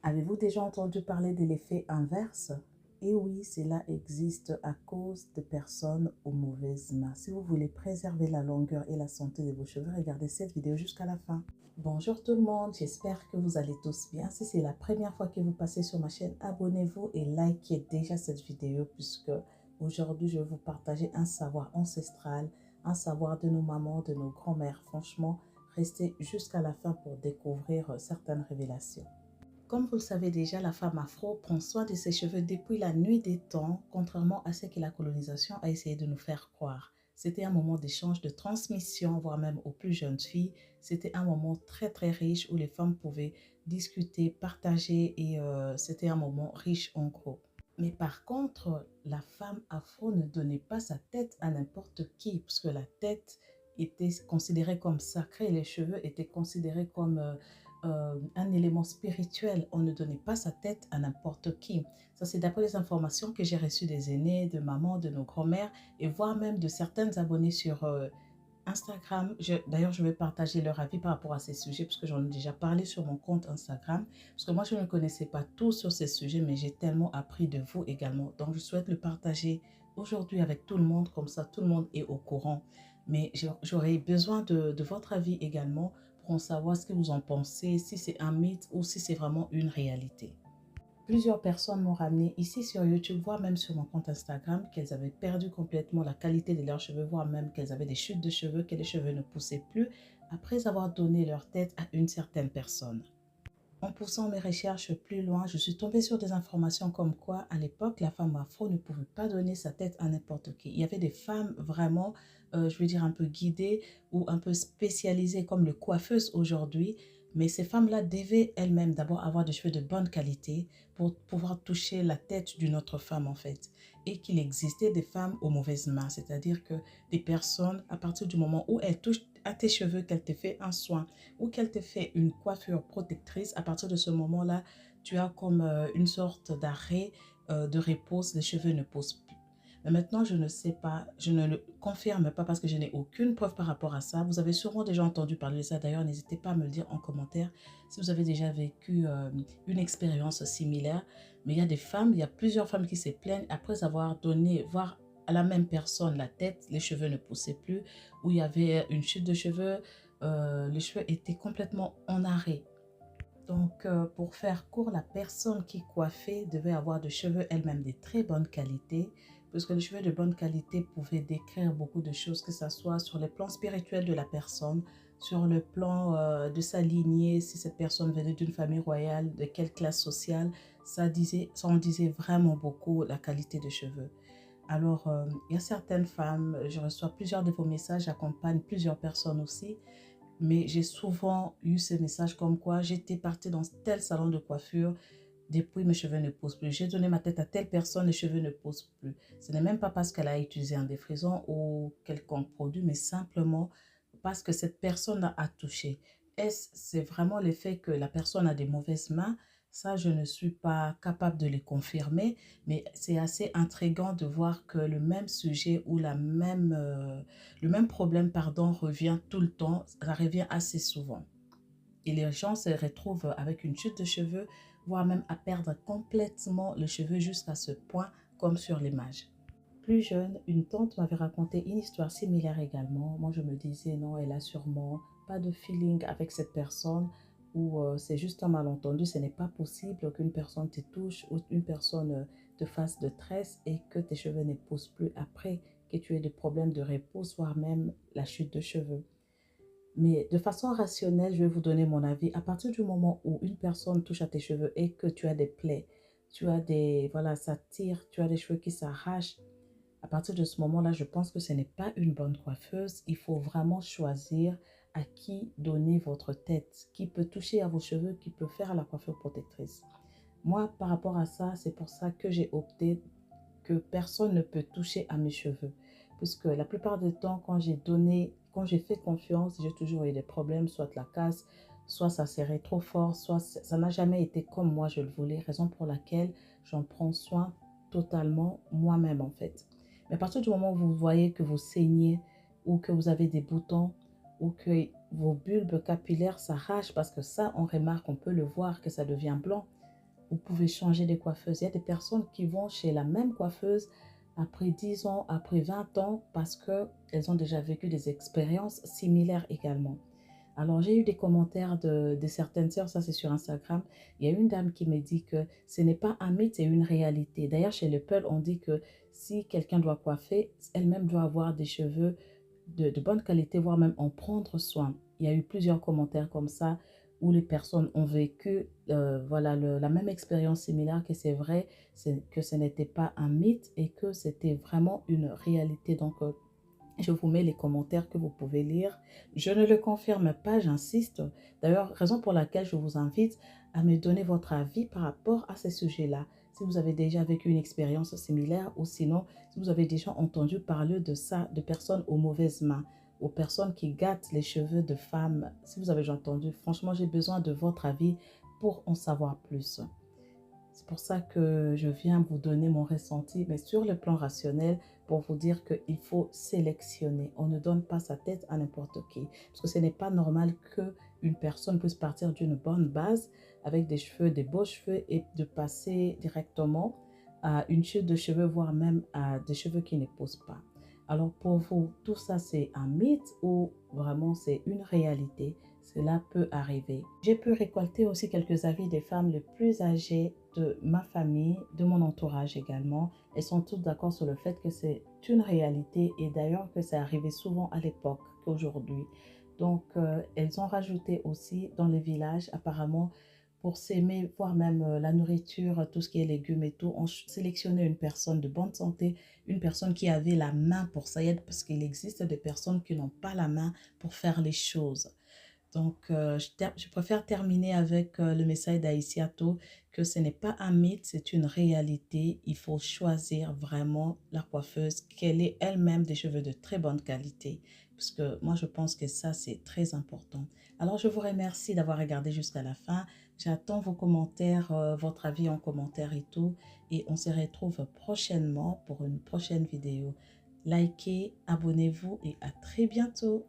Avez-vous déjà entendu parler de l'effet inverse? Et oui, cela existe à cause de personnes aux mauvaises mains. Si vous voulez préserver la longueur et la santé de vos cheveux, regardez cette vidéo jusqu'à la fin. Bonjour tout le monde, j'espère que vous allez tous bien. Si c'est la première fois que vous passez sur ma chaîne, abonnez-vous et likez déjà cette vidéo puisque aujourd'hui je vais vous partager un savoir ancestral, un savoir de nos mamans, de nos grands-mères. Franchement, restez jusqu'à la fin pour découvrir certaines révélations. Comme vous le savez déjà, la femme afro prend soin de ses cheveux depuis la nuit des temps, contrairement à ce que la colonisation a essayé de nous faire croire. C'était un moment d'échange, de transmission, voire même aux plus jeunes filles. C'était un moment très très riche où les femmes pouvaient discuter, partager et c'était un moment riche en gros. Mais par contre, la femme afro ne donnait pas sa tête à n'importe qui, parce que la tête était considérée comme sacrée, les cheveux étaient considérés comme un élément spirituel. On ne donnait pas sa tête à n'importe qui. Ça, c'est d'après les informations que j'ai reçues des aînés, de mamans, de nos grands-mères, et voire même de certaines abonnées sur Instagram. D'ailleurs, je vais partager leur avis par rapport à ces sujets, parce que j'en ai déjà parlé sur mon compte Instagram, parce que moi, je ne connaissais pas tout sur ces sujets, mais j'ai tellement appris de vous également. Donc, je souhaite le partager aujourd'hui avec tout le monde, comme ça, tout le monde est au courant. Mais j'aurais besoin de votre avis également pour en savoir ce que vous en pensez, si c'est un mythe ou si c'est vraiment une réalité. Plusieurs personnes m'ont ramené ici sur YouTube, voire même sur mon compte Instagram, qu'elles avaient perdu complètement la qualité de leurs cheveux, voire même qu'elles avaient des chutes de cheveux, que les cheveux ne poussaient plus après avoir donné leur tête à une certaine personne. En poussant mes recherches plus loin, je suis tombée sur des informations comme quoi, à l'époque, la femme afro ne pouvait pas donner sa tête à n'importe qui. Il y avait des femmes vraiment, je veux dire, un peu guidées ou un peu spécialisées comme les coiffeuses aujourd'hui. Mais ces femmes-là devaient elles-mêmes d'abord avoir des cheveux de bonne qualité pour pouvoir toucher la tête d'une autre femme en fait. Et qu'il existait des femmes aux mauvaises mains, c'est-à-dire que des personnes, à partir du moment où elles touchent à tes cheveux, qu'elles te font un soin, ou qu'elle te fait une coiffure protectrice, à partir de ce moment-là, tu as comme une sorte d'arrêt de repose, les cheveux ne poussent plus. Mais maintenant, je ne sais pas, je ne le confirme pas parce que je n'ai aucune preuve par rapport à ça. Vous avez sûrement déjà entendu parler de ça. D'ailleurs, n'hésitez pas à me le dire en commentaire si vous avez déjà vécu une expérience similaire. Mais il y a des femmes, il y a plusieurs femmes qui se plaignent après avoir donné, voire à la même personne la tête, les cheveux ne poussaient plus, ou il y avait une chute de cheveux, les cheveux étaient complètement en arrêt. Donc, pour faire court, la personne qui coiffait devait avoir de cheveux elle-même de très bonne qualité, puisque les cheveux de bonne qualité pouvaient décrire beaucoup de choses, que ce soit sur le plan spirituel de la personne, sur le plan de sa lignée, si cette personne venait d'une famille royale, de quelle classe sociale, ça en disait vraiment beaucoup la qualité de cheveux. Alors, il y a certaines femmes, je reçois plusieurs de vos messages, j'accompagne plusieurs personnes aussi, mais j'ai souvent eu ces messages comme quoi j'étais partie dans tel salon de coiffure, depuis mes cheveux ne poussent plus. J'ai donné ma tête à telle personne, les cheveux ne poussent plus. Ce n'est même pas parce qu'elle a utilisé un défrisant ou quelconque produit, mais simplement parce que cette personne a touché. Est-ce c'est vraiment le fait que la personne a des mauvaises mains? Ça, je ne suis pas capable de le confirmer, mais c'est assez intriguant de voir que le même sujet ou le même problème pardon, revient tout le temps, ça revient assez souvent. Et les gens se retrouvent avec une chute de cheveux, voire même à perdre complètement le cheveu jusqu'à ce point, comme sur l'image. Plus jeune, une tante m'avait raconté une histoire similaire également. Moi, je me disais, non, elle a sûrement pas de feeling avec cette personne ou c'est juste un malentendu. Ce n'est pas possible qu'une personne te touche ou une personne te fasse de tresse et que tes cheveux ne poussent plus après que tu aies des problèmes de repousse, voire même la chute de cheveux. Mais de façon rationnelle, je vais vous donner mon avis. À partir du moment où une personne touche à tes cheveux et que tu as des plaies, tu as des, voilà, ça tire, tu as des cheveux qui s'arrachent, à partir de ce moment-là, je pense que ce n'est pas une bonne coiffeuse. Il faut vraiment choisir à qui donner votre tête, qui peut toucher à vos cheveux, qui peut faire la coiffure protectrice. Moi, par rapport à ça, c'est pour ça que j'ai opté que personne ne peut toucher à mes cheveux. Puisque la plupart du temps, quand j'ai fait confiance, j'ai toujours eu des problèmes, soit la casse, soit ça serrait trop fort, soit ça n'a jamais été comme moi je le voulais, raison pour laquelle j'en prends soin totalement moi-même en fait. Mais à partir du moment où vous voyez que vous saignez ou que vous avez des boutons ou que vos bulbes capillaires s'arrachent, parce que ça, on remarque, on peut le voir que ça devient blanc. vous pouvez changer de coiffeuse. Il y a des personnes qui vont chez la même coiffeuse après 10 ans, après 20 ans, parce qu'elles ont déjà vécu des expériences similaires également. Alors, j'ai eu des commentaires de certaines sœurs, ça c'est sur Instagram. Il y a une dame qui me dit que ce n'est pas un mythe, c'est une réalité. D'ailleurs, chez le Peul, on dit que si quelqu'un doit coiffer, elle-même doit avoir des cheveux de bonne qualité, voire même en prendre soin. Il y a eu plusieurs commentaires comme ça où les personnes ont vécu voilà, la même expérience similaire, que c'est vrai, que ce n'était pas un mythe et que c'était vraiment une réalité. Donc, je vous mets les commentaires que vous pouvez lire. Je ne le confirme pas, j'insiste. D'ailleurs, raison pour laquelle je vous invite à me donner votre avis par rapport à ces sujets-là. Si vous avez déjà vécu une expérience similaire ou sinon, si vous avez déjà entendu parler de ça, de personnes aux mauvaises mains, aux personnes qui gâtent les cheveux de femmes. Si vous avez déjà entendu, franchement, j'ai besoin de votre avis pour en savoir plus. C'est pour ça que je viens vous donner mon ressenti, mais sur le plan rationnel, pour vous dire qu'il faut sélectionner. On ne donne pas sa tête à n'importe qui. Parce que ce n'est pas normal qu'une personne puisse partir d'une bonne base avec des cheveux, des beaux cheveux et de passer directement à une chute de cheveux, voire même à des cheveux qui ne poussent pas. Alors pour vous, tout ça c'est un mythe ou vraiment c'est une réalité? Cela peut arriver. J'ai pu récolter aussi quelques avis des femmes les plus âgées de ma famille, de mon entourage également. Elles sont toutes d'accord sur le fait que c'est une réalité et d'ailleurs que c'est arrivé souvent à l'époque qu'aujourd'hui. Donc, elles ont rajouté aussi dans les villages, apparemment, pour s'aimer, voire même la nourriture, tout ce qui est légumes et tout, on sélectionnait une personne de bonne santé, une personne qui avait la main pour ça, parce qu'il existe des personnes qui n'ont pas la main pour faire les choses. Donc, je préfère terminer avec le message d'Aïssiato que ce n'est pas un mythe, c'est une réalité. Il faut choisir vraiment la coiffeuse, qu'elle ait elle-même des cheveux de très bonne qualité. Parce que moi, je pense que ça, c'est très important. Alors, je vous remercie d'avoir regardé jusqu'à la fin. J'attends vos commentaires, votre avis en commentaire et tout. Et on se retrouve prochainement pour une prochaine vidéo. Likez, abonnez-vous et à très bientôt.